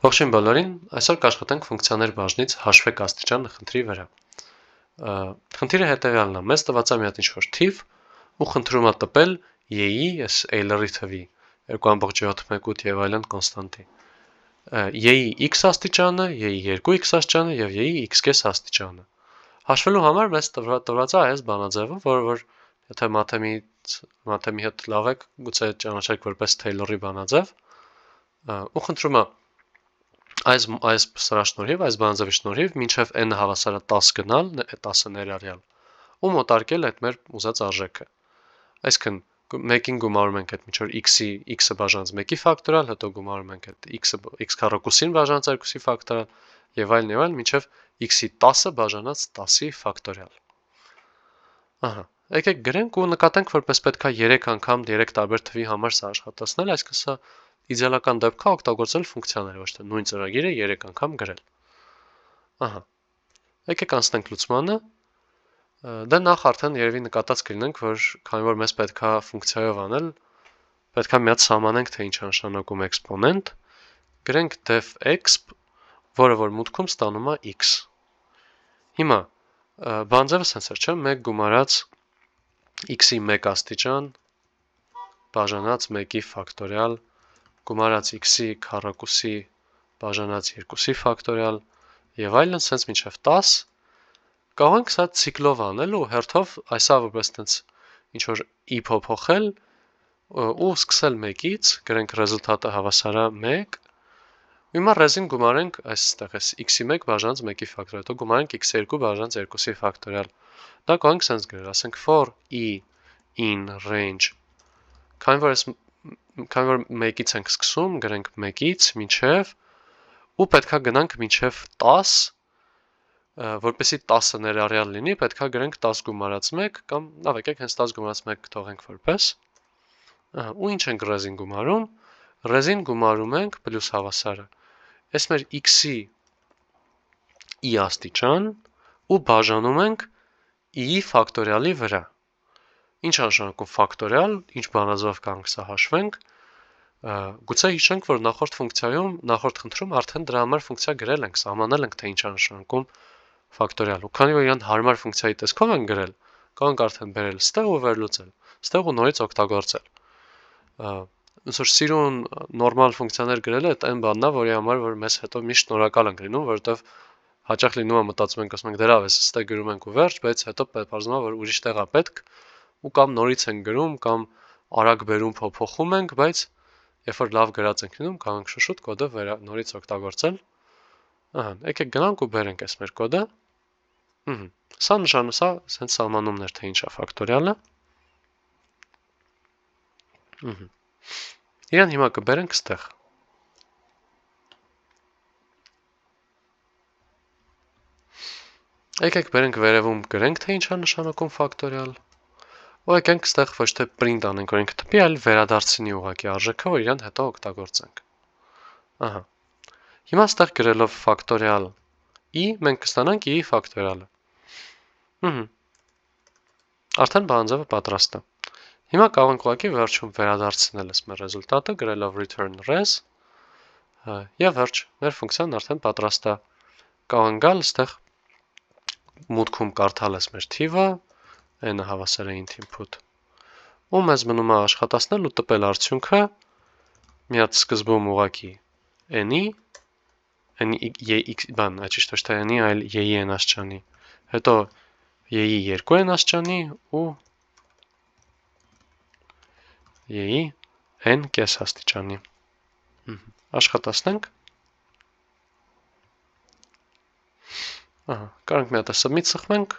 Ողջույն բոլորին, այսօր կաշխատենք ֆունկցիաներ բաժնից հաշվեք աստիճանը խնդրի վրա։ Խնդիրը հետևյալն է, մեզ տված է մի հատ ինչ-որ թիվ ու խնդրում է տպել y-ի, այս Euler-ի թվի 2.718 եւ այլն կոնստանտի։ Y-ի x աստիճանը, y-ի 2x աստիճանը եւ y-ի x' աստիճանը։ Հաշվելու համար մեզ տրված է այս բանաձևը, որ եթե մաթեմի հետ լավ եք, գուցե ճանաչեք որպես Taylor-ի բանաձև, ու խնդրում է այս սրա շնորհիվ, այս բանաձևի շնորհիվ մինչև n հավասարը 10 գնալ, 10 ներառյալ, ու մոտարկել այդ մեր ուզած արժեքը։ Այսինքն մեկին գումարում ենք այդ միջոր x-ը բաժանած 1-ի ֆակտորիալ, հետո գումարում ենք այդ x քառակուսին բաժանած 2-ի ֆակտորիալ եւ այլն, մինչև x-ի 10-ը բաժանած 10-ի ֆակտորիալ։ Ահա, եկեք գրենք ու նկատենք, որպես պետք է 3 անգամ 3 տարբեր թվի համար սա աշխատացնել, այսինքն սա իդեալական դեպքա օգտագործել ֆունկցիաներ, ոչ թե նույն ծրագիրը 3 անգամ գրել։ Ահա, եկեք անցնենք լուծմանը։ Դա նախ արդեն երևի նկատած կլինենք, որ քանի որ մեզ պետքա ֆունկցիայով անել, պետքա մի հատ սահմանենք, թե ինչ է նշանակում էքսպոնենտ, գրենք def exp, որը որ մուտքում ստանում է x։ Հիմա բանաձևը սենց է, չէ՞, 1 գումարած x-ի 1 աստիճան բաժանած 1-ի ֆակտորիալ գումարած x-ի քառակուսի բաժանած 2-ի ֆակտորիալ եւ այլն, սենց մինչև 10, կարող ենք սա ցիկլով անել ու հերթով այսա որպես տենց ինչ որ i փոփոխել ու սկսել 1-ից, գրենք ռեզուլտատը հավասար է 1, ու հիմա ռեզին գումարենք այստեղ էս x-ի 1 բաժանած 1-ի ֆակտորիալ, հետո գումարենք x-ի 2 բաժանած 2-ի ֆակտորիալ։ Դա կարող ենք սենց գրել, ասենք for i in range, քանի որ 1-ից ենք սկսում, գրենք 1-ից մինչև ու պետքա գնանք մինչև 10, որպեսզի 10-ը ներառյալ լինի, պետքա գրենք 10 գումարած 1 կամ լավ եկեք հենց 10 գումարած 1 թողենք որպես։ Ու ինչ ենք ռեզին գումարում։ Ռեզին գումարում ենք պլյուս հավասարը։ Այս մեր x-ի i աստիճան ու բաժանում ենք i-ի ֆակտորիալի վրա։ Ինչ նշանակում ֆակտորիալ, ինչ բանաձև կանք սա հաշվենք, գուցե հիշենք, որ նախորդ ֆունկցիայում, նախորդ խնդրում արդեն դրա համար ֆունկցիա գրել ենք, սահմանել ենք, թե ինչ նշանակում ֆակտորիալ։ Ու քանի որ իրան հարմար ֆունկցիայի տեսքով են գրել, կարող ենք արդեն բերել ստեղ ու վերլուծել, ստեղ ու նորից օգտագործել։ Ոնց որ սիրուն նորմալ ֆունկցիաներ գրելը այդ այն բանն է, որի համար որ մեզ հետո միշտ շնորհակալ ենք լինում, որովհետև հաճախ լինում է մտածում ենք, ասում ենք դրա վես, ստեղ գրում ենք ու վերջ, բայց հետո պարզվում է, որ ուրիշ տեղ է պետք, ու կամ նորից ենք գրում, կամ արագ բերում փոփոխում ենք, բայց երբ որ լավ գրած ենք լինում, կարող ենք շուշուտ կոդը նորից օգտագործել։ Ահա, եկեք գնանք ու բերենք այս մեր կոդը։ Սա նշանակում է սենց սահմանումներ, թե ինչ է ֆակտորիալը։ Իրան հիմա կբերենք ստեղ։ Եկեք բերենք վերևում գրենք, թե ինչ է նշանակում ֆակտորիալ։ Ու եկենք ստեղ ոչ թե print անենք, որ ինքը տպի, այլ վերադարձնի ուղղակի արժեքը, որ իրան հետո օգտագործենք։ Ահա։ Հիմա ստեղ գրելով ֆակտորիալ i, մենք կստանանք i-ի ֆակտորիալը։ Արդեն բանաձևը պատրաստ է։ Հիմա կարող ենք ուղղակի վերջում վերադարձնել այս մեր ռեզուլտատը, գրելով return res, եւ վերջ, մեր ֆունկցիան արդեն պատրաստ է։ Կարող ենք գալ ստեղ մուտքում կարդալ այս մեր թիվը, n-ը հավասար է int input։ Ու մեզ մնում է աշխատացնել ու տպել արդյունքը մի հատ սկզբում ուղղակի n-ի, ճիշտ ոչ թե n-ի, այլ y-ի n աստիճանի, հետո y-ի 2n աստիճանի ու y-ի n կես աստիճանի։ Աշխատացնենք։ Ահա, կարող ենք մի հատ submit սխմենք,